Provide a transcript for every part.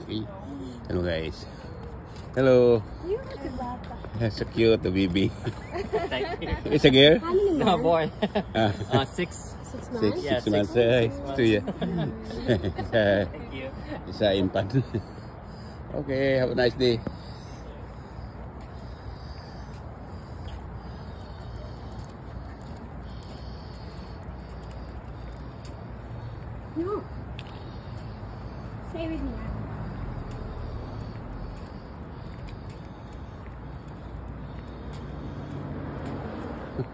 Okay. Hello guys. Hello. So cute, the baby. Thank you. It's a girl? No, boy. 6 months. Yeah, 6 months. 6 months. 2 years. Thank you. It's an infant. Okay, have a nice day. No. Stay with me.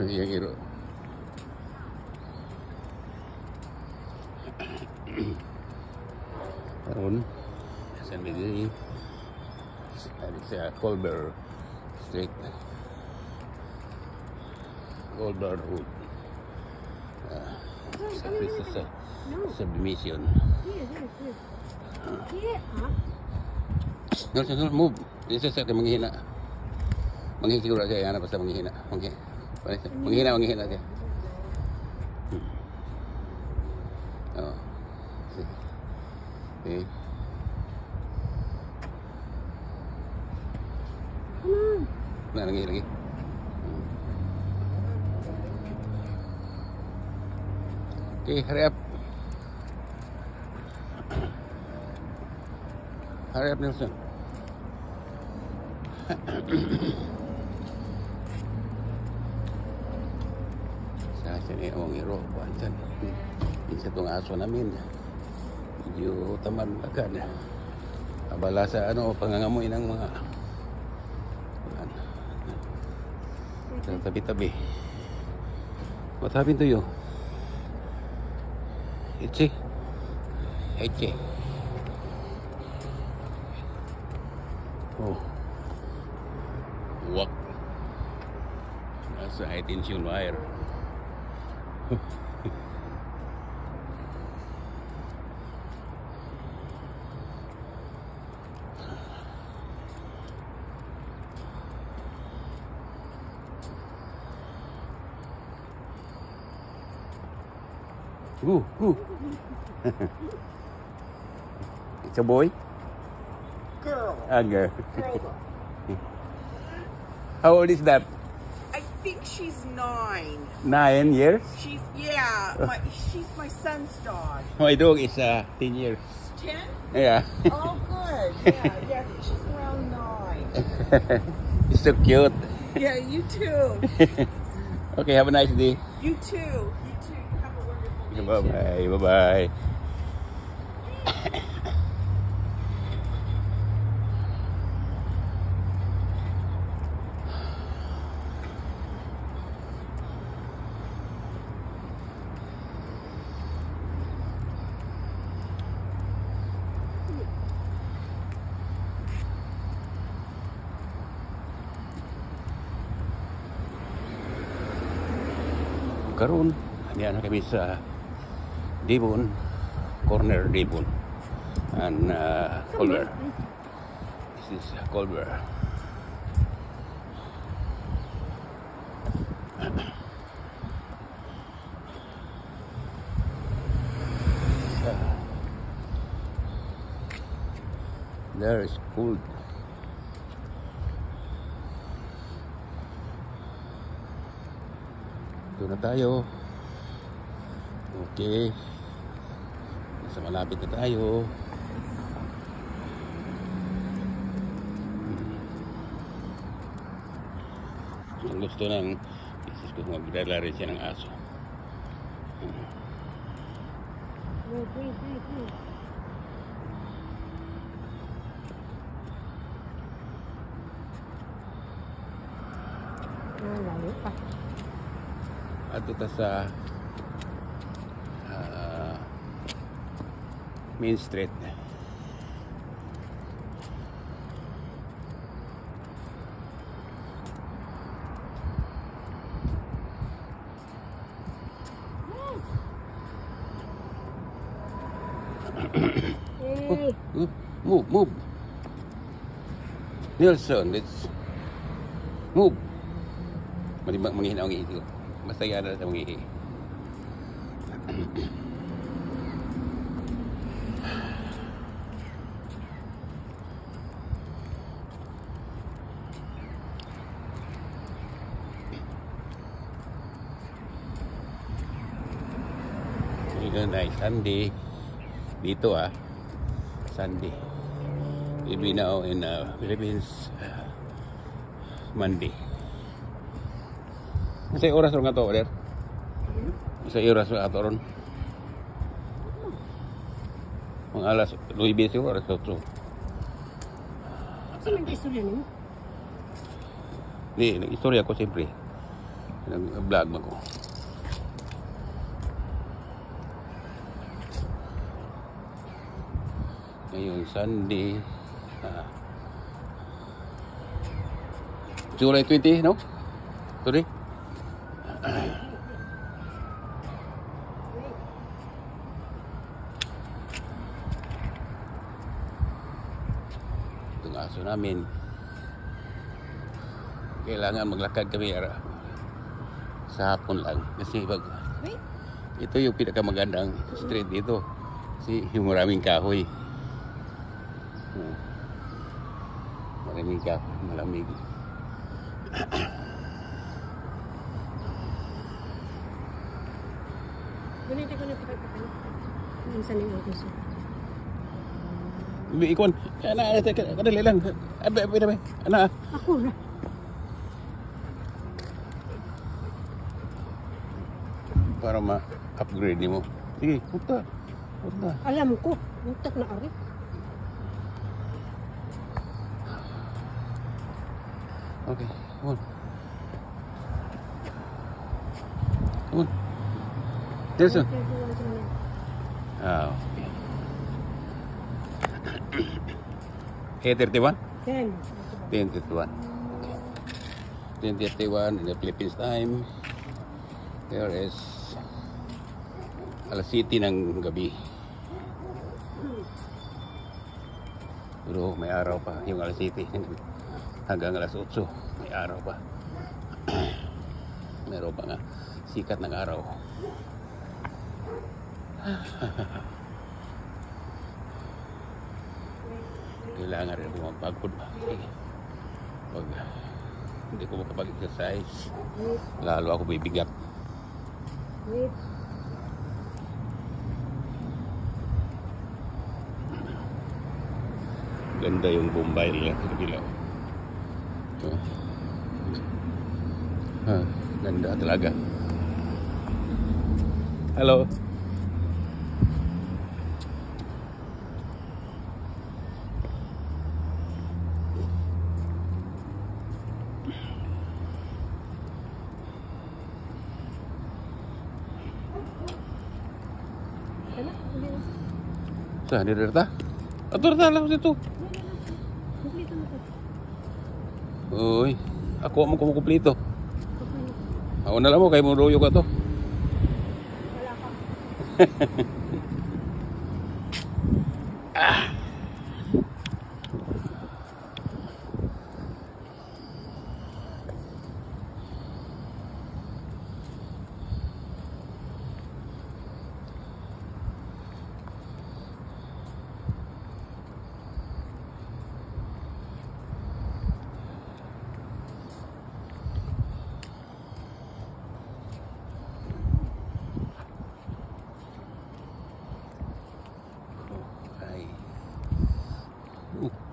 Yang hero. Karon sa midday sa Colbert Street, Colbert Road, sa Princess Submission. Here, huh? No, move. This is manghihina. Manghihina siya, yana basta manghihina. Okay. Manghihina siya. Oh. Okay. Come on. Lagi. Okay, hurry up. Hurry up, Nelson. Sa sini ang hero, pansan. Isa tong aso namin. Medyo tamad agad. Abala sa pangangamoy ng mga tabi-tabi. What happened to you? Itchy? Oh. Walk. Nasa high tension wire. Ooh. It's a boy? Girl. A girl. Girl. How old is that? I think she's 9. 9 years? She's my son's dog. My dog is 10 years. 10? Yeah. Oh, good. Yeah, I think she's around 9. It's so cute. Yeah, you too. Okay, have a nice day. You too. Have a wonderful day. Bye-bye. Karon, diyan kami sa Devon, corner Devon and Colbert. This is Colbert. There is food. Ito na tayo. Okay. Nasa malapit na tayo. Ang gusto ng isis ko, magdala rin siya ng aso. Wait. Layo pa. At ito sa Main Street. Hey. Move. Nelson, let's move. Manghihina ang ihi ko. Basta yan na sa mga ihi. Ngayon ay Sunday. Dito Sunday. Maybe now in Philippines, Monday. Sa oras ron nga to, Oder? Sa oras ron ato ron. Mga alas 9 siguro, alas 8. Saan ang istorya niyo? Di, nag-istorya ko siyempre. Nag-vlog mo ko. Ngayon, Sunday. July 20, no? Sorry? Itong aso namin. Kailangan maglakad kami sa hapon lang. Kasi pag ito yung pinakamagandang street dito. Kasi yung maraming kahoy. Maraming kahoy, malamig. Ganito ko na pagkakapan. Minsan yung autos. Ikon, kadali lang. Abay. Ako na. Para ma-upgrade mo. Sige, punta. Alam ko. Muntak na ari. Okay, come on. There's a... okay. 8:31? 10:31. Okay. 10:31 in the Philippines time. There is alas 7 ng gabi. Pero may araw pa yung alas 7 hanggang alas 8 may araw pa. Meron pa nga sikat ng araw. Kailangan rin pumapagod ba? Pag hindi ko makapag-exercise, lalo ako bibigat. Wait. Ganda yung Bombay nila sa kabila. Ganda talaga. Hello. Saan di derta? Atur ta lang situ. Kumplito mo ko. Uy, ako mo kumukumpleto. Ako na lang mo kay mo ruyo ka to. Wala ka.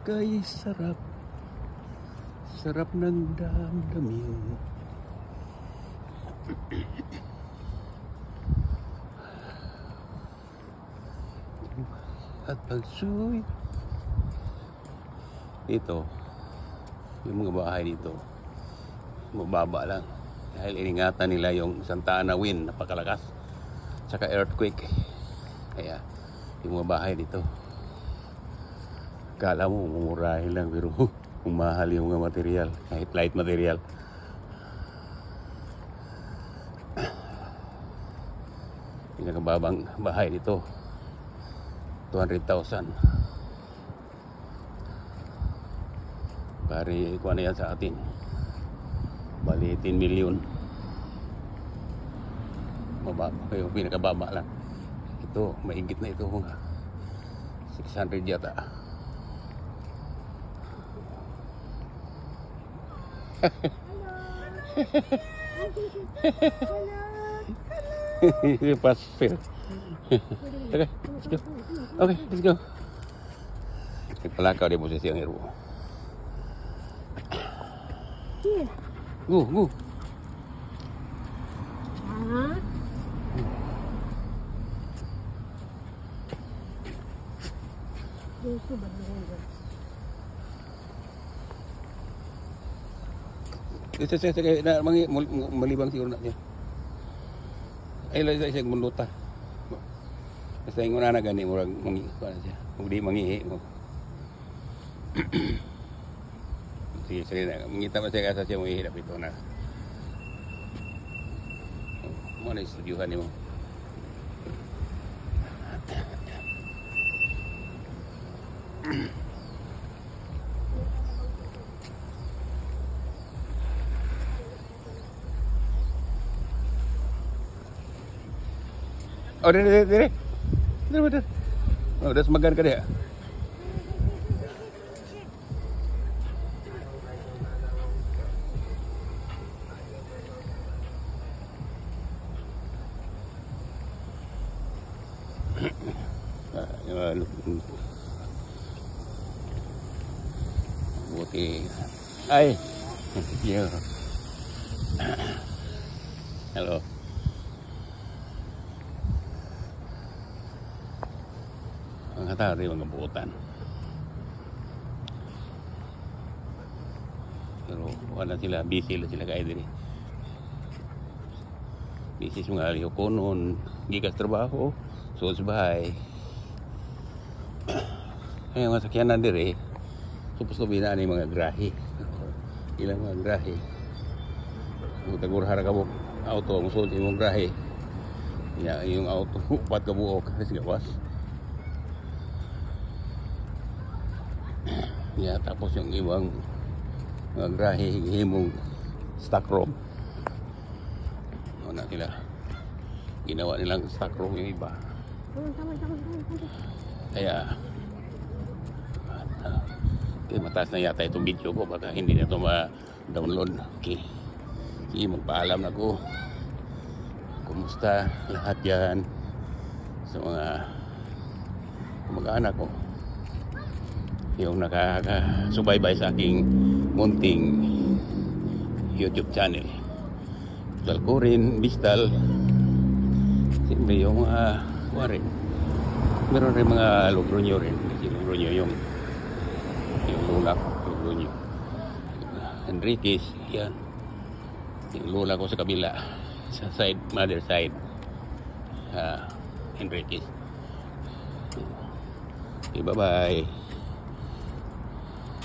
Kay sarap ng damdamin. At pagsuy dito, yung mga bahay dito mababa lang dahil iningatan nila yung Santa Ana wind, napakalakas, tsaka earthquake. Kaya yung mga bahay dito, kala mo mumurahin lang, pero umahal yung mga material, kahit light material. Pinakababang bahay dito 200,000. Pari kuha na yan sa atin, bali 10 million. Mababa, yung pinakababa lang. Ito, mahigit na ito, mga 600 yata. Hello. Pass fail. Okay, let's go. Okay, let's go. Nagpalakaw din po siya siyang hero. Here. Go. Ah. Gusto ba nila? Sige, na malibang siguro na niya. Ay, lang siya muluta. Basta yung una na gani, murag mangi, siya. Huwag di mangihi mo. Sige na. Mangita pa siya kasi siya manghihirap ito na. Mo na istudyuhan niyo. Oh, dire. Oh, udah semagan ka dia. Buti. Ay. Yo. Hello. Ang hatari mga buutan. Pero wala sila, busy sila kaya diri. Busy mga aliyo konon, gigas trabaho, so sa bahay. Ay mga sakyanan diri, supos binaan ni mga grahe. Ilang mga grahe. Tagurhara ka mo auto, musul imong grahe. Ya, yung auto upat ka buok kasi gawas. Ya, tapos yung ibang mga grahe himong stock room. Ano sila? Ginawa nilang stock room yung iba. Tama. Kaya mataas na yata itong video ko, baka hindi na ito ma-download. Okay. Sige, magpaalam na ko. Kumusta lahat yan sa mga mag-anak ko, yung nakasubaybay sa aking munting YouTube channel. Talkurin, Bistal, siyempre yung Warren. Meron rin mga Logronyo rin. Kasi Logronyo yung lula ko, Logronyo. Enriquez, yan. Yung lula ko sa kabila, sa side, mother side. Enriquez. Okay, bye-bye.